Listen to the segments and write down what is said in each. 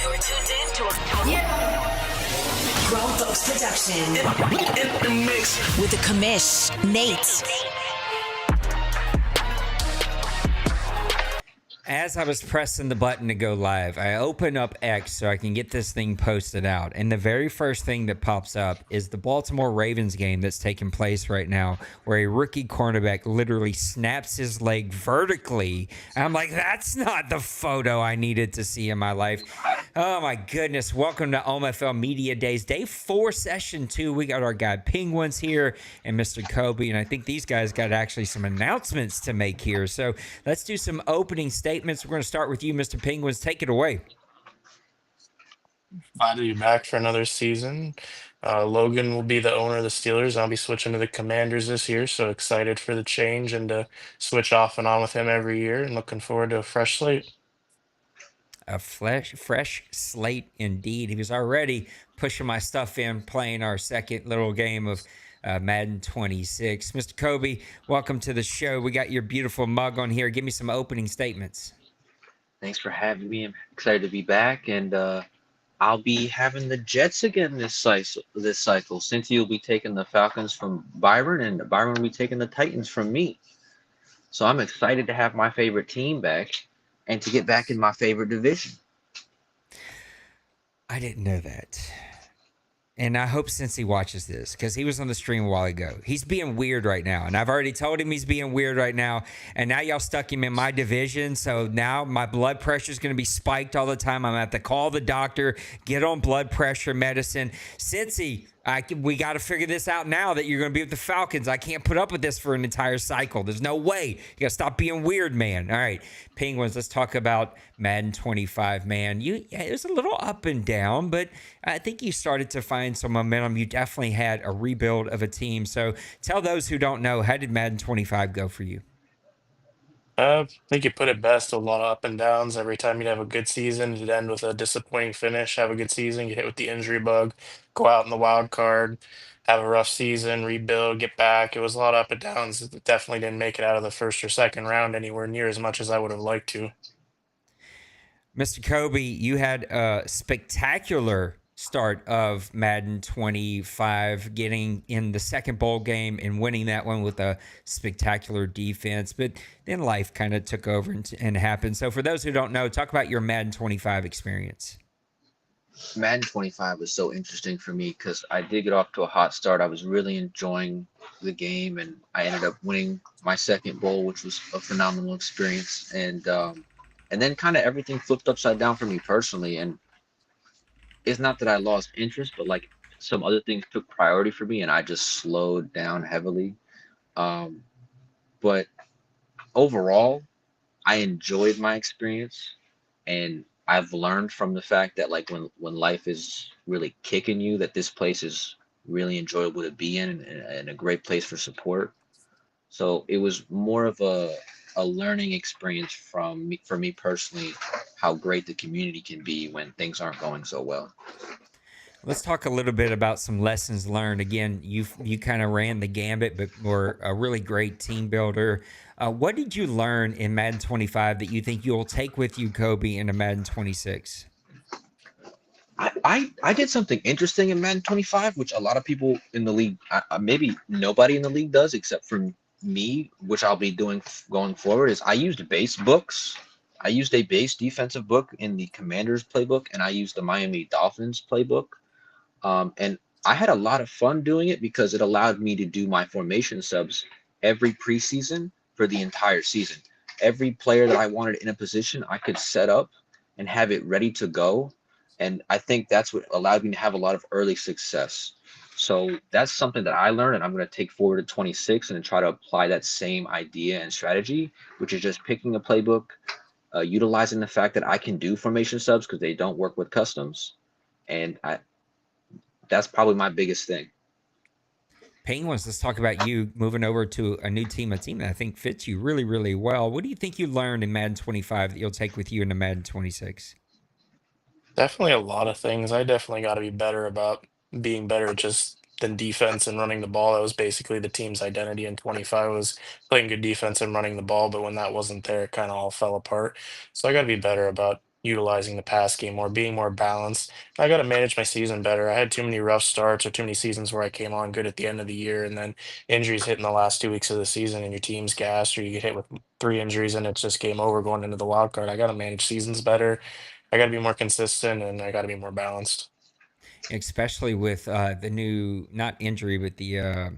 You're tuned in to Grown Folks Production. In the mix. With the commish, Nate. As I was pressing the button to go live, I open up X so I can get this thing posted out. And the very first thing that pops up is the Baltimore Ravens game that's taking place right now, where a rookie cornerback literally snaps his leg vertically. And I'm like, that's not the photo I needed to see in my life. Oh my goodness. Welcome to OMFL Media Days, Day 4, Session 2. We got our guy Penguins here and Mr. Kobe. And I think these guys got actually some announcements to make here. So let's do some opening statements. We're going to start with you, Mr. Penguins. Take it away. Glad to be back for another season. Logan will be the owner of the Steelers. I'll be switching to the Commanders this year, so excited for the change and to switch off and on with him every year, and looking forward to a fresh slate. A fresh slate indeed. He was already pushing my stuff in, playing our second little game of Madden 26. Mr. Kobe, welcome to the show. We got your beautiful mug on here. Give me some opening statements. Thanks for having me. I'm excited to be back, and I'll be having the Jets again this cycle. Cynthia will be taking the Falcons from Byron, and Byron will be taking the Titans from me. So I'm excited to have my favorite team back and to get back in my favorite division. I didn't know that. And I hope since he watches this, because he was on the stream a while ago. He's being weird right now. And I've already told him he's being weird right now. And now y'all stuck him in my division. So now my blood pressure is going to be spiked all the time. I'm going to have to call the doctor, get on blood pressure medicine. Cincy, we got to figure this out now that you're going to be with the Falcons. I can't put up with this for an entire cycle. There's no way. You got to stop being weird, man. All right, Penguins, let's talk about Madden 25, man. It was a little up and down, but I think you started to find some momentum. You definitely had a rebuild of a team. So tell those who don't know, how did Madden 25 go for you? I think you put it best, a lot of up and downs. Every time you'd have a good season, you'd end with a disappointing finish, have a good season, get hit with the injury bug, go out in the wild card, have a rough season, rebuild, get back. It was a lot of up and downs. It definitely didn't make it out of the first or second round anywhere near as much as I would have liked to. Mr. Kobe, you had a spectacular start of Madden 25, getting in the second bowl game and winning that one with a spectacular defense. But then life kind of took over and happened. So for those who don't know, talk about your Madden 25 experience. Madden 25 was so interesting for me because I did get off to a hot start. I was really enjoying the game, and I ended up winning my second bowl, which was a phenomenal experience. And then kind of everything flipped upside down for me personally. And it's not that I lost interest, but like some other things took priority for me, and I just slowed down heavily. But overall, I enjoyed my experience, and I've learned from the fact that like when life is really kicking you, that this place is really enjoyable to be in, and a great place for support. So it was more of a learning experience for me personally, how great the community can be when things aren't going so well. Let's talk a little bit about some lessons learned. Again, you kind of ran the gambit, but were a really great team builder. What did you learn in Madden 25 that you think you'll take with you, Kobe, into Madden 26? I did something interesting in Madden 25, which a lot of people in the league, maybe nobody in the league does except for me, which I'll be doing going forward, is I used base books. I used a base defensive book in the Commanders playbook, and I used the Miami Dolphins playbook. And I had a lot of fun doing it because it allowed me to do my formation subs every preseason for the entire season. Every player that I wanted in a position, I could set up and have it ready to go. And I think that's what allowed me to have a lot of early success. So that's something that I learned, and I'm going to take forward to 26 and try to apply that same idea and strategy, which is just picking a playbook, utilizing the fact that I can do formation subs because they don't work with customs. And that's probably my biggest thing. Penguins, let's talk about you moving over to a new team, a team that I think fits you really, really well. What do you think you learned in Madden 25 that you'll take with you into Madden 26? Definitely a lot of things. I definitely got to be better about being better just than defense and running the ball. That was basically the team's identity in 25 was playing good defense and running the ball. But when that wasn't there, it kind of all fell apart. So I got to be better about utilizing the pass game more, being more balanced. I got to manage my season better. I had too many rough starts or too many seasons where I came on good at the end of the year, and then injuries hit in the last 2 weeks of the season, and your team's gassed, or you get hit with three injuries, and it's just game over going into the wild card. I got to manage seasons better. I got to be more consistent, and I got to be more balanced. Especially with the new, not injury, but the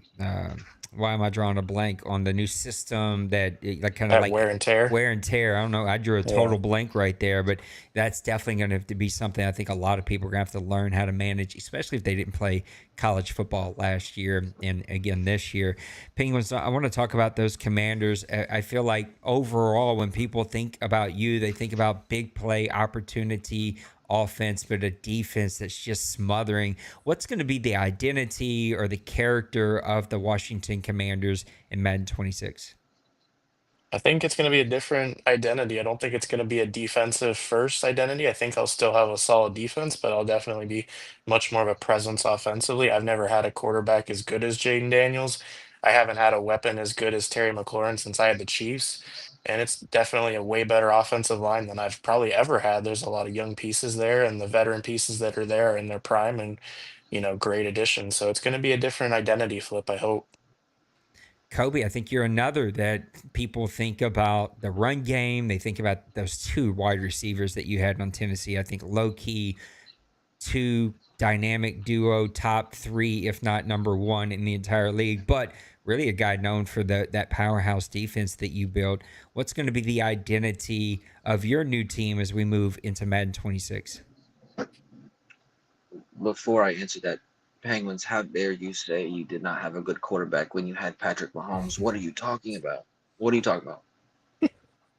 why am I drawing a blank on the new system that like kind of That like wear and tear. wear and tear. I don't know. I drew a Yeah. total blank right there, but that's definitely going to have to be something I think a lot of people are going to have to learn how to manage, especially if they didn't play college football last year and again this year. Penguins, I want to talk about those Commanders. I feel like overall, when people think about you, they think about big play opportunity offense, but a defense that's just smothering. What's going to be the identity or the character of the Washington Commanders in Madden 26? I think it's going to be a different identity. I don't think it's going to be a defensive first identity. I think I'll still have a solid defense, but I'll definitely be much more of a presence offensively. I've never had a quarterback as good as Jaden Daniels. I haven't had a weapon as good as Terry McLaurin since I had the Chiefs. And it's definitely a way better offensive line than I've probably ever had. There's a lot of young pieces there, and the veteran pieces that are there are in their prime and, great additions. So it's going to be a different identity flip, I hope. Kobe, I think you're another that people think about the run game. They think about those two wide receivers that you had on Tennessee. I think low key, two dynamic duo, top three, if not number one in the entire league. But really, a guy known for that powerhouse defense that you built. What's going to be the identity of your new team as we move into Madden 26? Before I answer that, Penguins, how dare you say you did not have a good quarterback when you had Patrick Mahomes? What are you talking about? What are you talking about?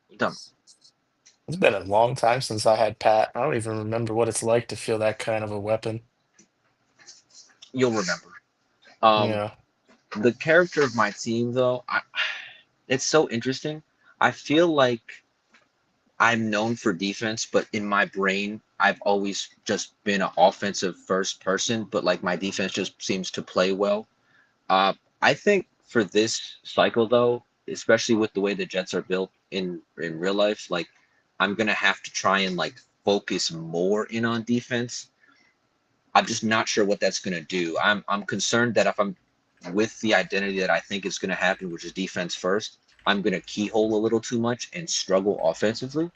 You talking It's been a long time since I had Pat. I don't even remember what it's like to feel that kind of a weapon. You'll remember. Um, Yeah. the character of my team, though, it's so interesting. I feel like I'm known for defense, but in my brain, I've always just been an offensive first person, but like my defense just seems to play well. Uh, I think for this cycle, though, especially with the way the Jets are built in real life, like I'm gonna have to try and like focus more in on defense. I'm just not sure what that's gonna do. I'm concerned that if I'm with the identity that I think is gonna happen, which is defense first, I'm gonna keyhole a little too much and struggle offensively.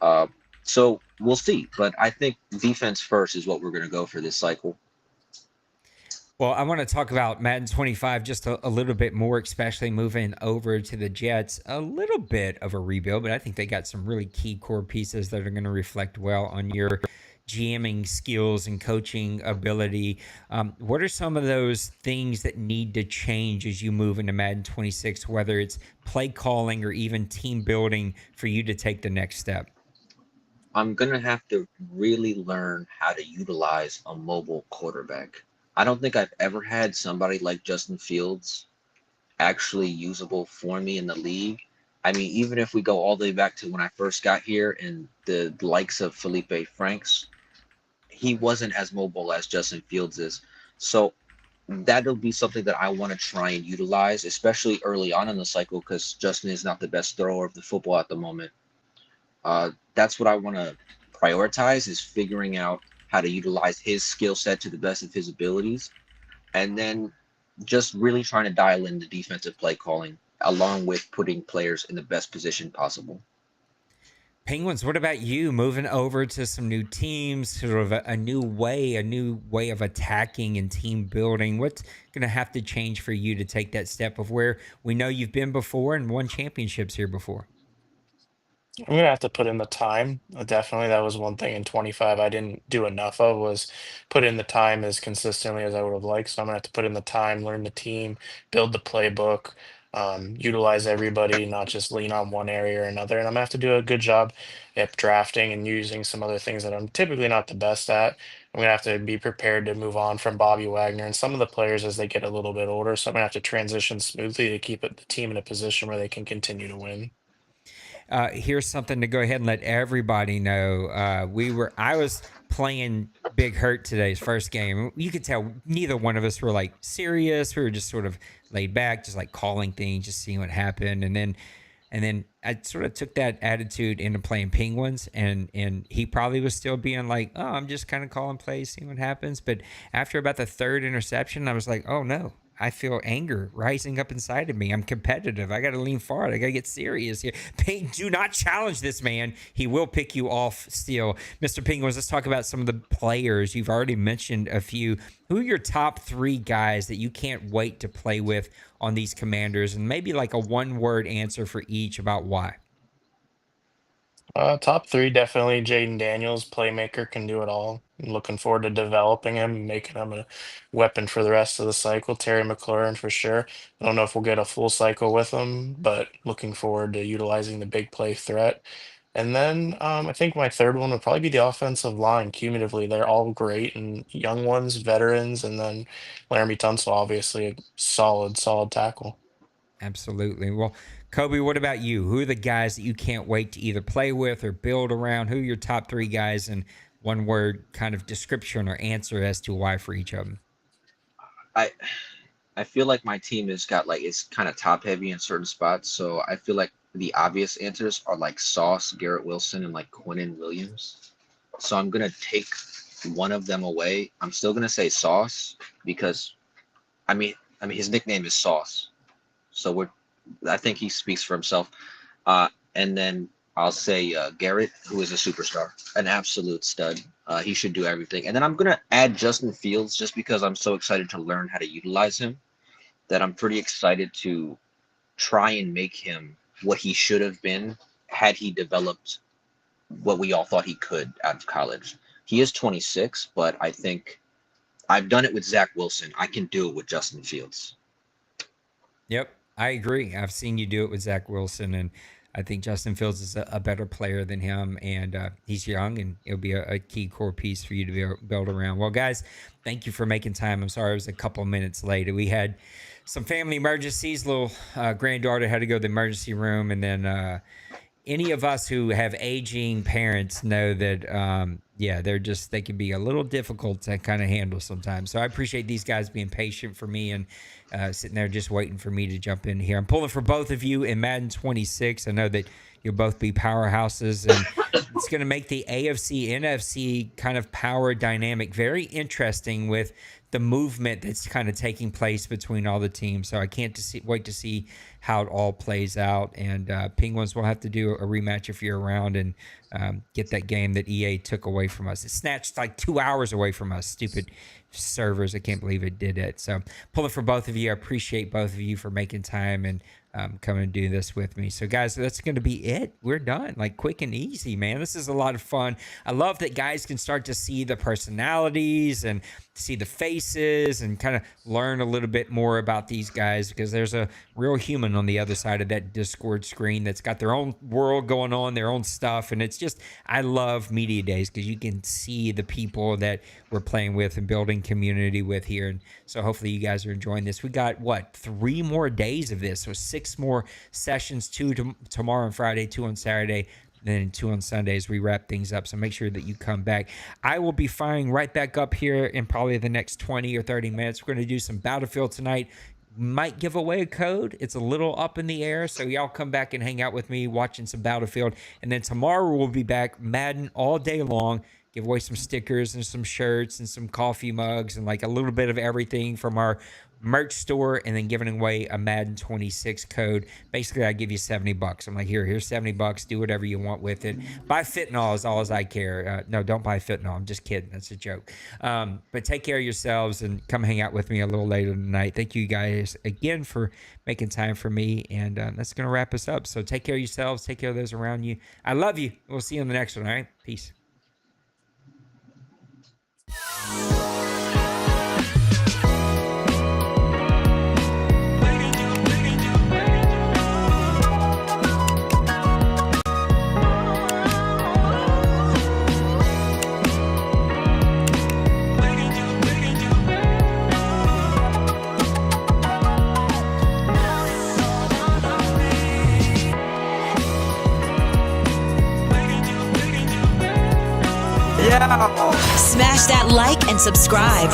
Uh, so we'll see. But I think defense first is what we're gonna go for this cycle. Well, I want to talk about Madden 25 just a little bit more, especially moving over to the Jets. A little bit of a rebuild, but I think they got some really key core pieces that are going to reflect well on your GMing skills and coaching ability. What are some of those things that need to change as you move into Madden 26, whether it's play calling or even team building for you to take the next step? I'm gonna have to really learn how to utilize a mobile quarterback. I don't think I've ever had somebody like Justin Fields actually usable for me in the league. I mean, even if we go all the way back to when I first got here and the likes of Felipe Franks, he wasn't as mobile as Justin Fields is. So that'll be something that I want to try and utilize, especially early on in the cycle, because Justin is not the best thrower of the football at the moment. That's what I want to prioritize is figuring out how to utilize his skill set to the best of his abilities, and then just really trying to dial in the defensive play calling along with putting players in the best position possible. Penguins, what about you moving over to some new teams, sort of a new way of attacking and team building? What's going to have to change for you to take that step of where we know you've been before and won championships here before? I'm gonna have to put in the time. Definitely, that was one thing in 25 I didn't do enough of was put in the time as consistently as I would have liked. So I'm gonna have to put in the time, learn the team, build the playbook, utilize everybody, not just lean on one area or another. And I'm gonna have to do a good job at drafting and using some other things that I'm typically not the best at. I'm gonna have to be prepared to move on from Bobby Wagner and some of the players as they get a little bit older. So I'm gonna have to transition smoothly to keep the team in a position where they can continue to win. Here's something to go ahead and let everybody know. I was playing Big Hurt today's first game. You could tell neither one of us were like serious. We were just sort of laid back, just like calling things, just seeing what happened. And then And then I sort of took that attitude into playing Penguins, and he probably was still being like, oh, I'm just kind of calling plays, seeing what happens. But after about the third interception, I was like, oh no, I feel anger rising up inside of me. I'm competitive. I got to lean forward. I got to get serious here. Do not challenge this man. He will pick you off still. Mr. Penguins, let's talk about some of the players. You've already mentioned a few. Who are your top 3 guys that you can't wait to play with on these Commanders? And maybe like a one-word answer for each about why. Top 3, definitely Jaden Daniels, playmaker, can do it all. I'm looking forward to developing him, making him a weapon for the rest of the cycle. Terry McLaurin for sure. I don't know if we'll get a full cycle with him, but looking forward to utilizing the big play threat. And then I think my third one would probably be the offensive line. Cumulatively, they're all great and young ones, veterans, and then Laramie Tunsil, obviously a solid tackle. Absolutely. Well, Kobe, what about you? Who are the guys that you can't wait to either play with or build around? Who are your top 3 guys, and one word kind of description or answer as to why for each of them? I feel like my team has got like it's kind of top heavy in certain spots, so I feel like the obvious answers are like Sauce, Garrett Wilson, and like Quinnen Williams. So I'm gonna take one of them away. I'm still gonna say Sauce because I mean his nickname is Sauce, so I think he speaks for himself. And then I'll say Garrett, who is a superstar, an absolute stud. He should do everything. And then I'm gonna add Justin Fields just because I'm so excited to learn how to utilize him. That I'm pretty excited to try and make him what he should have been had he developed what we all thought he could out of college. He is 26, but I think I've done it with Zach Wilson. I can do it with Justin Fields. Yep, I agree. I've seen you do it with Zach Wilson, and I think Justin Fields is a better player than him, and he's young, and it'll be a key core piece for you to be able to build around. Well, guys, thank you for making time. I'm sorry I was a couple minutes late. We had some family emergencies. Little granddaughter had to go to the emergency room, and then any of us who have aging parents know that, they can be a little difficult to kind of handle sometimes. So I appreciate these guys being patient for me and sitting there just waiting for me to jump in here. I'm pulling for both of you in Madden 26. I know that you'll both be powerhouses, and it's going to make the AFC, NFC kind of power dynamic very interesting with the movement that's kind of taking place between all the teams. So I can't wait to see how it all plays out. And Penguins will have to do a rematch if you're around and get that game that EA took away from us. It snatched like 2 hours away from us. Stupid servers. I can't believe it did it. So pulling for both of you. I appreciate both of you for making time and coming and do this with me. So guys, that's going to be it. We're done. Like quick and easy, man. This is a lot of fun. I love that guys can start to see the personalities and see the faces and kind of learn a little bit more about these guys, because there's a real human on the other side of that Discord screen that's got their own world going on, their own stuff. And it's just, I love media days because you can see the people that we're playing with and building community with here. And so hopefully you guys are enjoying this. We got 3 more days of this. So 6 more sessions, 2 tomorrow and Friday, 2 on Saturday, then 2 on Sundays. We wrap things up, so make sure that you come back. I will be firing right back up here in probably the next 20 or 30 minutes. We're going to do some Battlefield tonight. Might give away a code. It's a little up in the air, so y'all come back and hang out with me watching some Battlefield. And then tomorrow we'll be back Madden all day long. Give away some stickers and some shirts and some coffee mugs and like a little bit of everything from our merch store, and then giving away a Madden 26 code. Basically, I give you $70. I'm like, here's $70. Do whatever you want with it. Buy fentanyl is all as I care. No, don't buy fentanyl. I'm just kidding. That's a joke. But take care of yourselves and come hang out with me a little later tonight. Thank you guys again for making time for me, and that's going to wrap us up. So take care of yourselves. Take care of those around you. I love you. We'll see you in the next one, all right? Peace. Smash that like and subscribe.